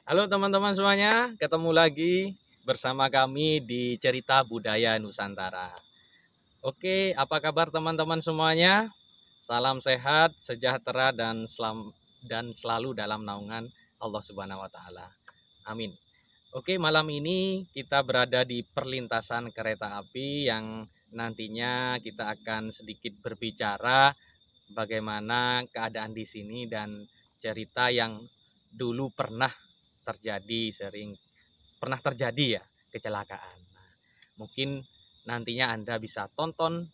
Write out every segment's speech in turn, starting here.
Halo teman-teman semuanya, ketemu lagi bersama kami di Cerita Budaya Nusantara. Oke, apa kabar teman-teman semuanya? Salam sehat, sejahtera dan selalu dalam naungan Allah Subhanahu wa taala. Amin. Oke, malam ini kita berada di perlintasan kereta api yang nantinya kita akan sedikit berbicara bagaimana keadaan di sini dan cerita yang dulu pernah terjadi ya kecelakaan. Nah, mungkin nantinya Anda bisa tonton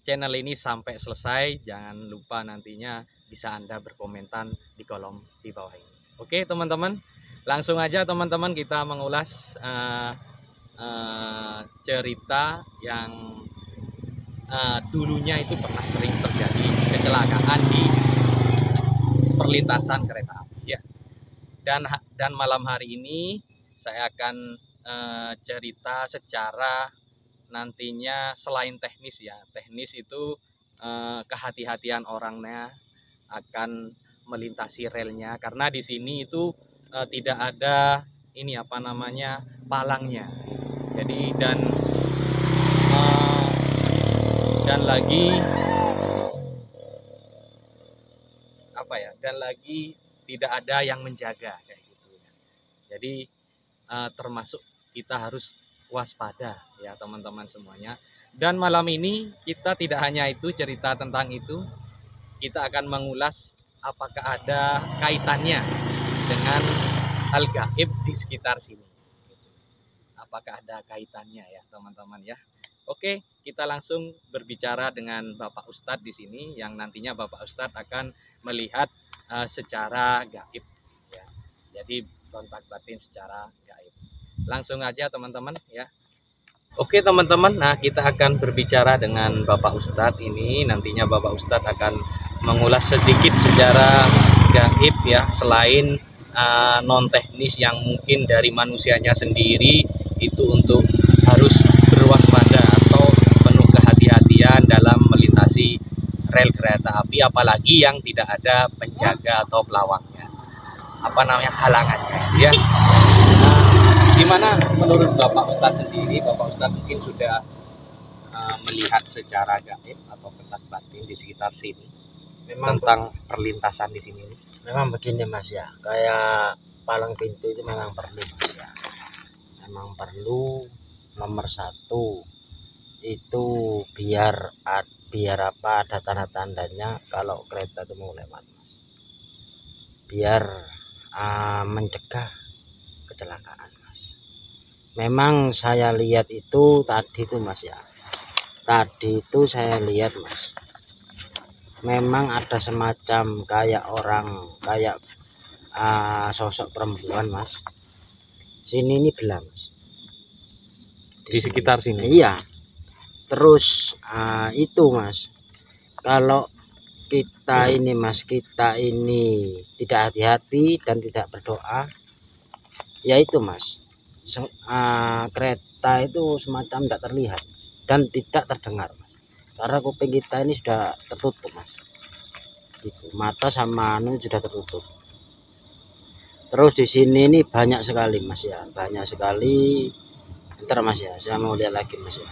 channel ini sampai selesai. Jangan lupa nantinya bisa Anda berkomentar di kolom di bawah ini. Oke teman-teman, langsung aja teman-teman kita mengulas cerita yang dulunya itu pernah sering terjadi kecelakaan di perlintasan kereta api ya. Dan malam hari ini saya akan cerita secara nantinya selain teknis ya. Teknis itu kehati-hatian orangnya akan melintasi relnya karena di sini itu tidak ada ini apa namanya palangnya. Jadi dan lagi apa ya? Dan lagi tidak ada yang menjaga kayak gitu ya. Jadi termasuk kita harus waspada ya teman-teman semuanya. Dan malam ini kita tidak hanya itu cerita tentang itu, kita akan mengulas apakah ada kaitannya dengan hal gaib di sekitar sini. Apakah ada kaitannya ya teman-teman ya. Oke, kita langsung berbicara dengan Bapak Ustadz di sini yang nantinya Bapak Ustadz akan melihat secara gaib ya. Jadi kontak batin secara gaib. Langsung aja teman-teman ya. Oke teman-teman, nah kita akan berbicara dengan Bapak Ustadz ini. Nantinya Bapak Ustadz akan mengulas sedikit secara gaib ya. Selain non teknis yang mungkin dari manusianya sendiri itu untuk harus berwaspada atau penuh kehati-hatian dalam melintasi rel kereta api, apalagi yang tidak ada penjaga atau pelawaknya, apa namanya halangannya ya. Gimana menurut Bapak Ustadz sendiri? Bapak Ustadz mungkin sudah melihat secara gaib atau kontak batin di sekitar sini tentang perlintasan di sini. Memang begini Mas ya, kayak palang pintu itu memang perlu Mas ya. Memang perlu nomor satu itu biar apa ada tanda-tandanya kalau kereta itu mau lewat Mas. Biar mencegah kecelakaan Mas. Memang saya lihat itu tadi itu Mas ya. Tadi itu saya lihat Mas. Memang ada semacam kayak orang kayak sosok perempuan Mas. Sini ini gelap Mas. Di sekitar sini. Iya. Terus itu Mas. Kalau kita ini Mas, kita ini tidak hati-hati dan tidak berdoa, ya itu Mas. Kereta itu semacam tidak terlihat dan tidak terdengar Mas. Karena kuping kita ini sudah tertutup Mas. Itu mata sama anu sudah tertutup. Terus di sini ini banyak sekali Mas ya, banyak sekali. Bentar Mas ya, saya mau lihat lagi Mas ya.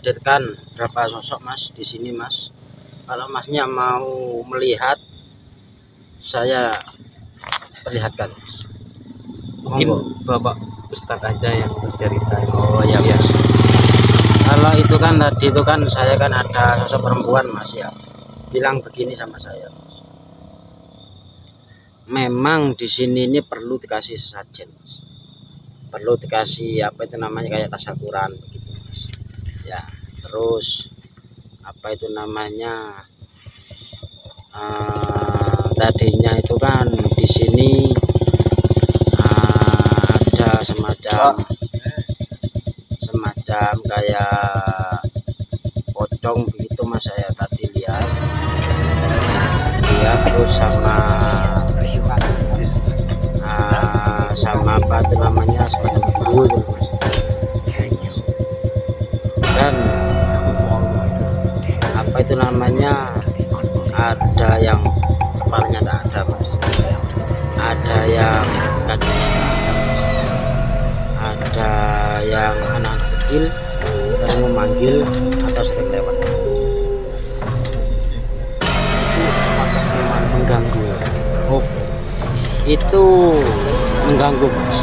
Hadirkan berapa sosok Mas di sini Mas. Kalau Masnya mau melihat, saya perlihatkan Mas. Mungkin Bapak Ustadz aja yang bercerita. Oh ya Mas. Kalau itu kan tadi itu kan saya kan ada sosok perempuan Mas ya. Bilang begini sama saya Mas. Memang di sini ini perlu dikasih sesajen Mas. Perlu dikasih apa itu namanya kayak tasyakuran begitu Mas. Ya, terus apa itu namanya tadinya itu kan di sini ada semacam kayak pocong begitu mas, saya tadi lihat dia terus sama apa itu namanya, semacam guru dan apa itu namanya, ada yang kepalanya tidak ada mas, ada yang ada yang anak kecil sering memanggil atau sering lewat. Itu mengganggu. Oh, itu mengganggu mas.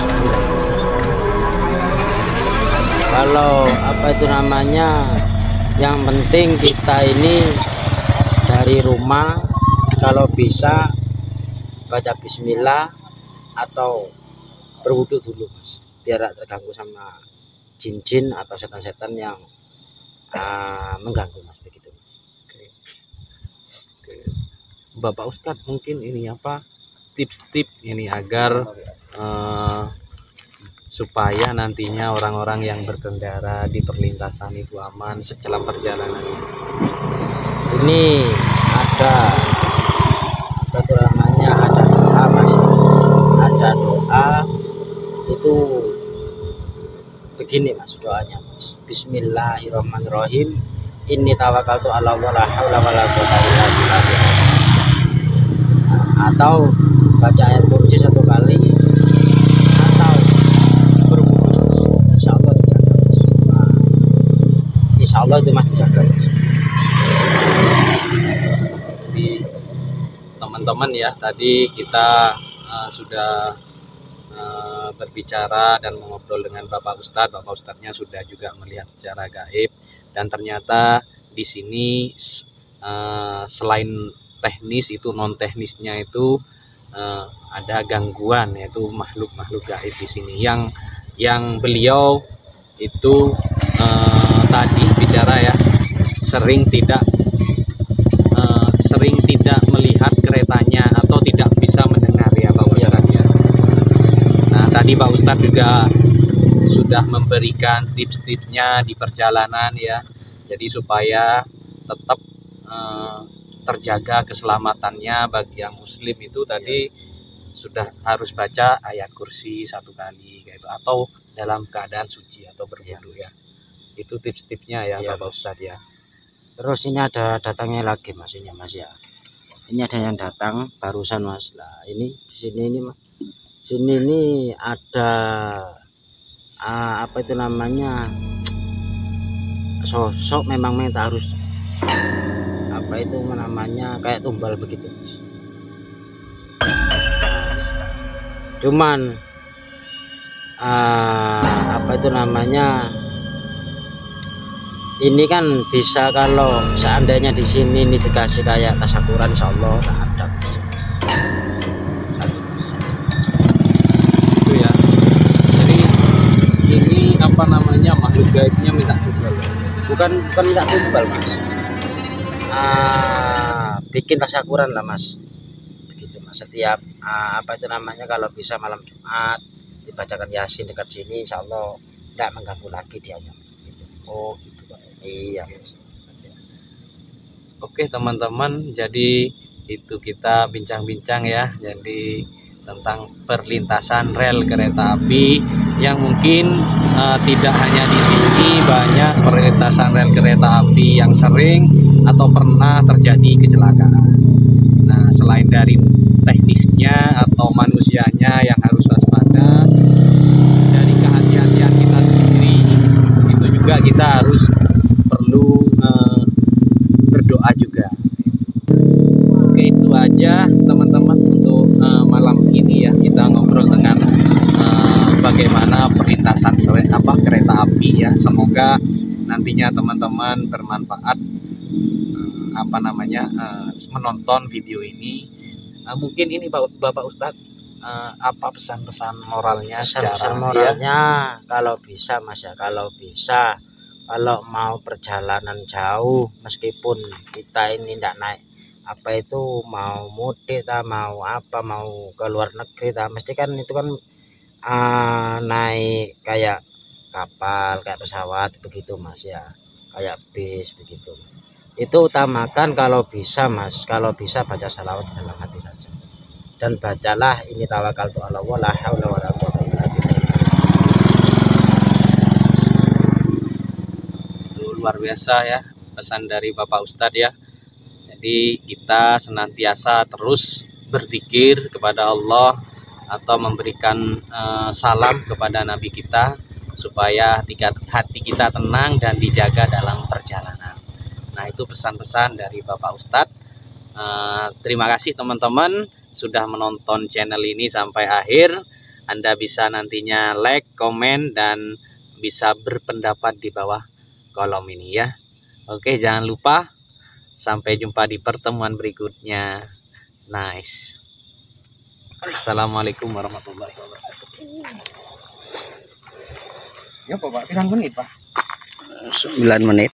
Kalau apa itu namanya, yang penting kita ini dari rumah kalau bisa baca bismillah atau berwudu dulu mas, biar tidak terganggu sama jin-jin atau setan-setan yang mengganggu mas, begitu mas. Oke. Bapak Ustadz, mungkin ini apa tips-tips ini agar supaya nantinya orang-orang yang berkendara di perlintasan itu aman setelah perjalanan. Ini ada namanya, ada doa mas, ada doa itu begini mas, doanya mas, Bismillahirrahmanirrahim, inni tawakkaltu ala Allah la haula wala quwwata illa billah, atau baca ayat kursi 1 kali, atau berwudu, insya Allah dijaga mas. Insya Allah itu masih dijaga mas. Jadi teman-teman ya, tadi kita sudah berbicara dan mengobrol dengan Bapak Ustadz. Bapak Ustadznya sudah juga melihat secara gaib, dan ternyata di sini selain teknis itu, non teknisnya itu ada gangguan, yaitu makhluk-makhluk gaib di sini yang beliau itu tadi bicara ya, sering tidak melihat keretanya atau tidak bisa mendengar ya Pak Ustadz ya. Nah tadi Pak Ustadz juga sudah memberikan tips-tipsnya di perjalanan ya, jadi supaya tetap terjaga keselamatannya bagi yang muslim itu tadi sudah harus baca ayat kursi 1 kali gitu, atau dalam keadaan suci atau berwudu ya. Itu tips-tipsnya ya Bapak Ustadz ya. Terus ini ada datangnya lagi mas, ini mas ya, ini ada yang datang barusan mas. Lah ini di sini ini mas, sini ini ada apa itu namanya, sosok memang minta harus apa itu namanya, kayak tumbal begitu mas. Cuman apa itu namanya, ini kan bisa kalau seandainya di sini ini dikasih kayak tasyakuran, insya Allah tak ada itu ya. Jadi ini apa namanya, makhluk gaibnya minta tumbal, bukan minta tumbal mas, bikin tasyakuran lah mas, begitu mas. Setiap apa itu namanya, kalau bisa malam Jumat dibacakan Yasin dekat sini, insya Allah tidak mengganggu lagi dianya gitu. Oh gitu Pak. Iya. Oke teman-teman, jadi itu kita bincang-bincang ya, jadi tentang perlintasan rel kereta api yang mungkin tidak hanya di sini, banyak perlintasan rel kereta api yang sering atau pernah terjadi kecelakaan. Nah selain dari teknisnya atau manusianya yang harus waspada, dari kehati-hatian kita sendiri itu juga kita harus perlu berdoa juga. Oke, itu aja teman-teman untuk malam ini ya, kita ngobrol dengan bagaimana perlintasan kereta api ya. Semoga nantinya teman-teman bermanfaat apa namanya menonton video ini. Mungkin ini Bapak Ustadz, apa pesan-pesan moralnya? Pesan moralnya ya, kalau bisa mas ya, kalau bisa, kalau mau perjalanan jauh meskipun kita ini tidak naik apa itu mau mudik mau apa mau ke luar negeri mesti kan itu kan naik kayak kapal kayak pesawat begitu Mas ya, kayak bis begitu. Itu utamakan kalau bisa Mas, kalau bisa baca salawat dalam hati saja, dan bacalah ini tawakkaltu ala Allah la haula wala quwwata illa billah. Itu luar biasa ya pesan dari Bapak Ustadz ya. Jadi kita senantiasa terus berzikir kepada Allah atau memberikan salam kepada Nabi kita supaya hati kita tenang dan dijaga dalam perjalanan. Nah, itu pesan-pesan dari Bapak Ustadz. Terima kasih teman-teman sudah menonton channel ini sampai akhir. Anda bisa nantinya like, komen, dan bisa berpendapat di bawah kolom ini ya. Oke, jangan lupa sampai jumpa di pertemuan berikutnya. Nice. Assalamualaikum warahmatullahi wabarakatuh. Ya Pak, pirang menit Pak? 9 menit.